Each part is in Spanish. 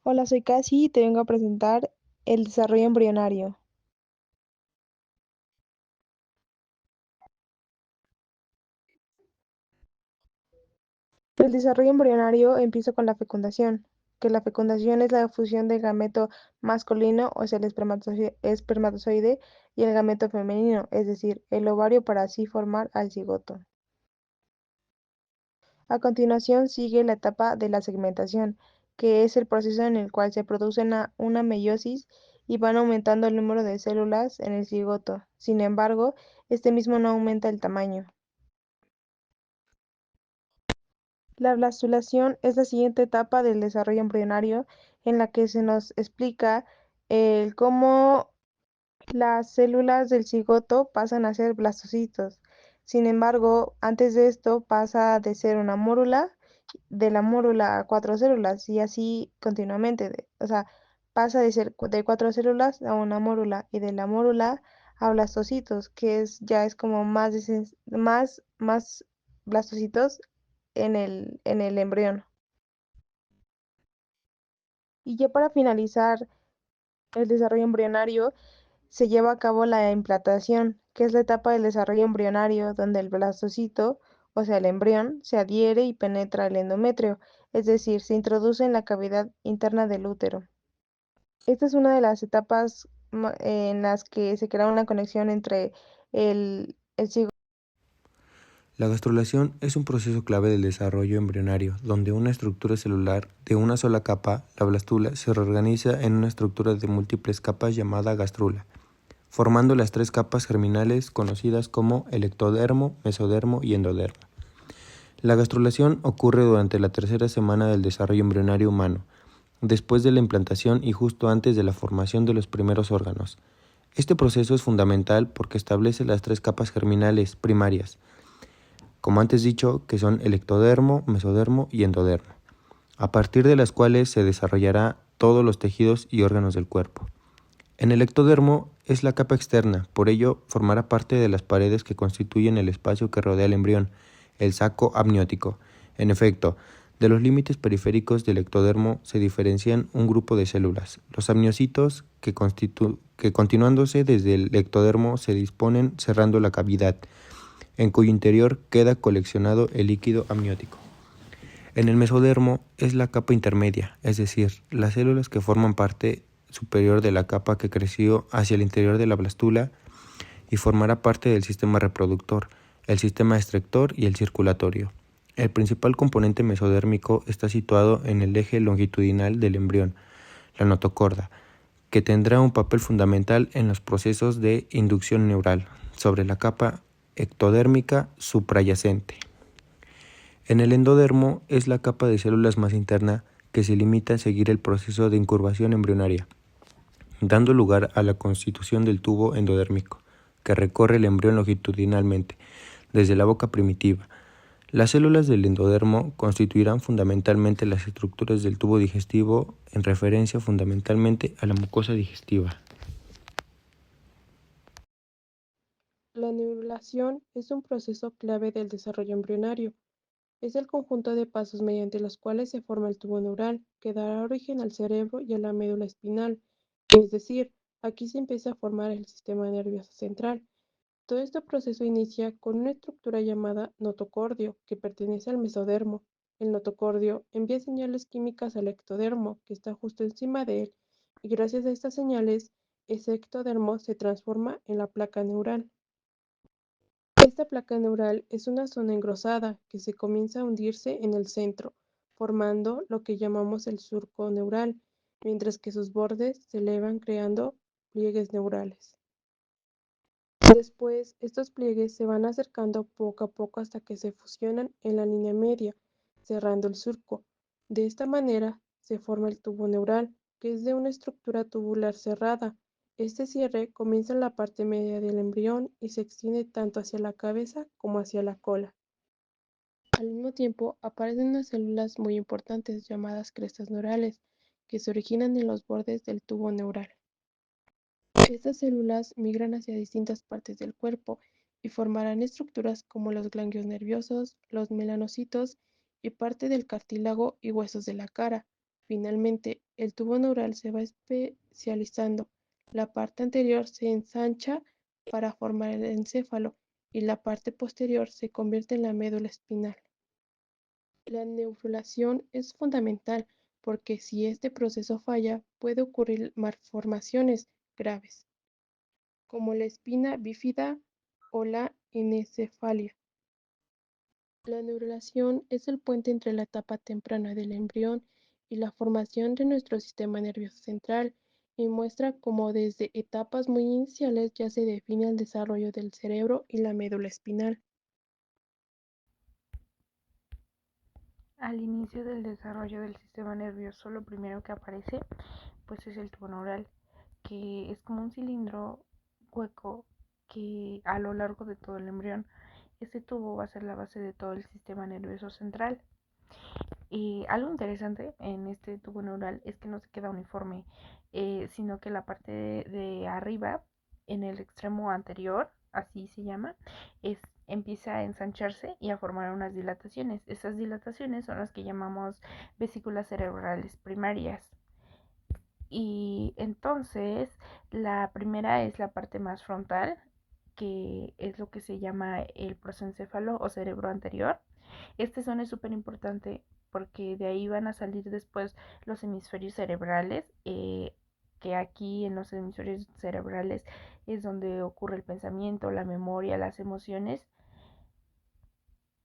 Hola, soy Casi y te vengo a presentar el desarrollo embrionario. El desarrollo embrionario empieza con la fecundación, que la fecundación es la fusión del gameto masculino, o sea, el espermatozoide, y el gameto femenino, es decir, el ovario, para así formar al cigoto. A continuación sigue la etapa de la segmentación, que es el proceso en el cual se produce una meiosis y van aumentando el número de células en el cigoto. Sin embargo, este mismo no aumenta el tamaño. La blastulación es la siguiente etapa del desarrollo embrionario en la que se nos explica el cómo las células del cigoto pasan a ser blastocitos. Sin embargo, antes de esto pasa de ser una mórula, de la mórula a cuatro células y así continuamente. O sea, pasa de ser de cuatro células a una mórula y de la mórula a blastocitos, que ya es como más blastocitos en el embrión. Y ya para finalizar el desarrollo embrionario, se lleva a cabo la implantación, que es la etapa del desarrollo embrionario donde el blastocito, o sea, el embrión, se adhiere y penetra el endometrio, es decir, se introduce en la cavidad interna del útero. Esta es una de las etapas en las que se crea una conexión entre el cigoto. La gastrulación es un proceso clave del desarrollo embrionario, donde una estructura celular de una sola capa, la blastula, se reorganiza en una estructura de múltiples capas llamada gastrula, formando las tres capas germinales conocidas como el ectodermo, mesodermo y endodermo. La gastrulación ocurre durante la tercera semana del desarrollo embrionario humano, después de la implantación y justo antes de la formación de los primeros órganos. Este proceso es fundamental porque establece las tres capas germinales primarias, como antes dicho, que son el ectodermo, mesodermo y endodermo, a partir de las cuales se desarrollará todos los tejidos y órganos del cuerpo. En el ectodermo es la capa externa, por ello formará parte de las paredes que constituyen el espacio que rodea el embrión, el saco amniótico. En efecto, de los límites periféricos del ectodermo se diferencian un grupo de células, los amniocitos, que continuándose desde el ectodermo se disponen cerrando la cavidad, en cuyo interior queda coleccionado el líquido amniótico. En el mesodermo es la capa intermedia, es decir, las células que forman parte superior de la capa que creció hacia el interior de la blastula y formará parte del sistema reproductor, el sistema excrector y el circulatorio. El principal componente mesodérmico está situado en el eje longitudinal del embrión, la notocorda, que tendrá un papel fundamental en los procesos de inducción neural sobre la capa ectodérmica suprayacente. En el endodermo es la capa de células más interna que se limita a seguir el proceso de incurvación embrionaria, dando lugar a la constitución del tubo endodérmico, que recorre el embrión longitudinalmente, desde la boca primitiva. Las células del endodermo constituirán fundamentalmente las estructuras del tubo digestivo en referencia fundamentalmente a la mucosa digestiva. La neurulación es un proceso clave del desarrollo embrionario. Es el conjunto de pasos mediante los cuales se forma el tubo neural, que dará origen al cerebro y a la médula espinal. Es decir, aquí se empieza a formar el sistema nervioso central. Todo este proceso inicia con una estructura llamada notocordio, que pertenece al mesodermo. El notocordio envía señales químicas al ectodermo, que está justo encima de él, y gracias a estas señales, ese ectodermo se transforma en la placa neural. Esta placa neural es una zona engrosada que se comienza a hundirse en el centro, formando lo que llamamos el surco neural, mientras que sus bordes se elevan creando pliegues neurales. Después, estos pliegues se van acercando poco a poco hasta que se fusionan en la línea media, cerrando el surco. De esta manera se forma el tubo neural, que es de una estructura tubular cerrada. Este cierre comienza en la parte media del embrión y se extiende tanto hacia la cabeza como hacia la cola. Al mismo tiempo, aparecen unas células muy importantes llamadas crestas neurales, que se originan en los bordes del tubo neural. Estas células migran hacia distintas partes del cuerpo y formarán estructuras como los ganglios nerviosos, los melanocitos y parte del cartílago y huesos de la cara. Finalmente, el tubo neural se va especializando. La parte anterior se ensancha para formar el encéfalo y la parte posterior se convierte en la médula espinal. La neurulación es fundamental porque si este proceso falla, puede ocurrir malformaciones graves, como la espina bífida o la encefalia. La neurulación es el puente entre la etapa temprana del embrión y la formación de nuestro sistema nervioso central y muestra cómo desde etapas muy iniciales ya se define el desarrollo del cerebro y la médula espinal. Al inicio del desarrollo del sistema nervioso, lo primero que aparece pues es el tubo neural, que es como un cilindro hueco que a lo largo de todo el embrión, este tubo va a ser la base de todo el sistema nervioso central. Y algo interesante en este tubo neural es que no se queda uniforme, sino que la parte de arriba, en el extremo anterior, así se llama, empieza a ensancharse y a formar unas dilataciones. Esas dilataciones son las que llamamos vesículas cerebrales primarias. Y entonces la primera es la parte más frontal, que es lo que se llama el prosencéfalo o cerebro anterior. Este zona es súper importante porque de ahí van a salir después los hemisferios cerebrales, que aquí en los hemisferios cerebrales es donde ocurre el pensamiento, la memoria, las emociones.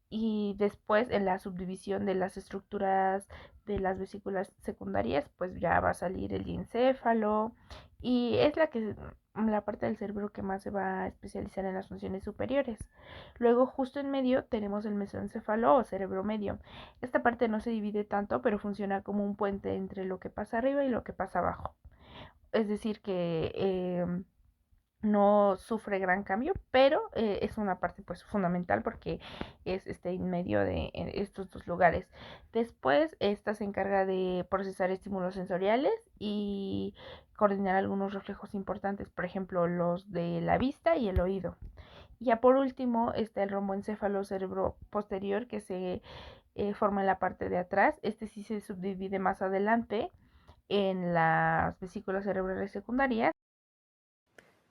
Y después en la subdivisión de las estructuras de las vesículas secundarias, pues ya va a salir el diencéfalo y es la parte del cerebro que más se va a especializar en las funciones superiores. Luego justo en medio tenemos el mesoencéfalo o cerebro medio. Esta parte no se divide tanto, pero funciona como un puente entre lo que pasa arriba y lo que pasa abajo. Es decir que no sufre gran cambio, pero es una parte pues fundamental porque es en medio de estos dos lugares. Después esta se encarga de procesar estímulos sensoriales y coordinar algunos reflejos importantes, por ejemplo los de la vista y el oído. Y ya por último está el romboencéfalo cerebro posterior que se forma en la parte de atrás. Este sí se subdivide más adelante en las vesículas cerebrales secundarias.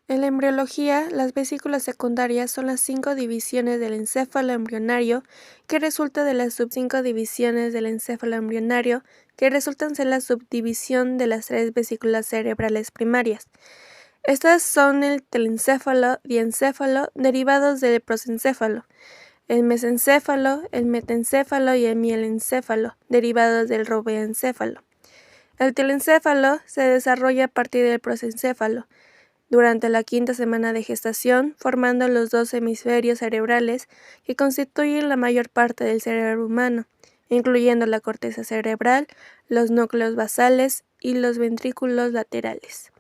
En la embriología, las vesículas secundarias son las 5 divisiones del encéfalo embrionario que resulta de las sub-5 divisiones del encéfalo embrionario que resultan ser la subdivisión de las 3 vesículas cerebrales primarias. Estas son el telencéfalo, diencéfalo, derivados del prosencéfalo, el mesencéfalo, el metencéfalo y el mielencéfalo, derivados del romboencéfalo. El telencéfalo se desarrolla a partir del prosencéfalo durante la 5ª semana de gestación, formando los 2 hemisferios cerebrales que constituyen la mayor parte del cerebro humano, incluyendo la corteza cerebral, los núcleos basales y los ventrículos laterales.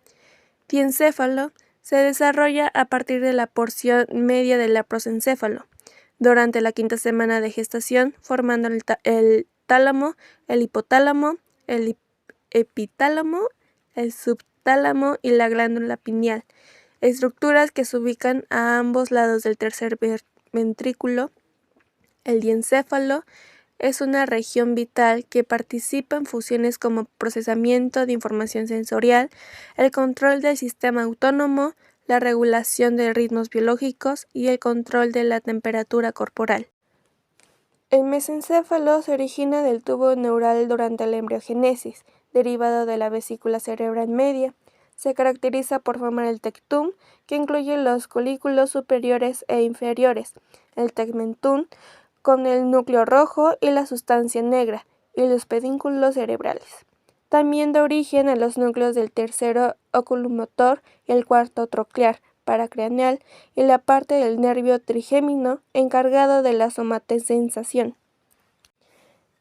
Diencéfalo se desarrolla a partir de la porción media del prosencéfalo, durante la 5ª semana de gestación, formando el tálamo, el hipotálamo, el epitálamo, el subtálamo y la glándula pineal, estructuras que se ubican a ambos lados del tercer ventrículo. El diencéfalo es una región vital que participa en funciones como procesamiento de información sensorial, el control del sistema autónomo, la regulación de ritmos biológicos y el control de la temperatura corporal. El mesencéfalo se origina del tubo neural durante la embriogénesis, derivado de la vesícula cerebral media. Se caracteriza por formar el tectum, que incluye los colículos superiores e inferiores, el tegmentum, con el núcleo rojo y la sustancia negra, y los pedúnculos cerebrales. También da origen a los núcleos del tercero oculomotor y el cuarto troclear, paracraneal, y la parte del nervio trigémino encargado de la somatosensación.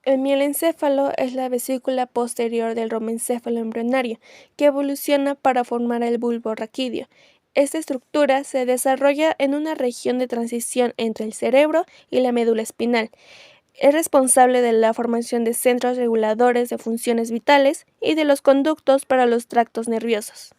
El mielencéfalo es la vesícula posterior del romboencéfalo embrionario, que evoluciona para formar el bulbo raquídeo. Esta estructura se desarrolla en una región de transición entre el cerebro y la médula espinal. Es responsable de la formación de centros reguladores de funciones vitales y de los conductos para los tractos nerviosos.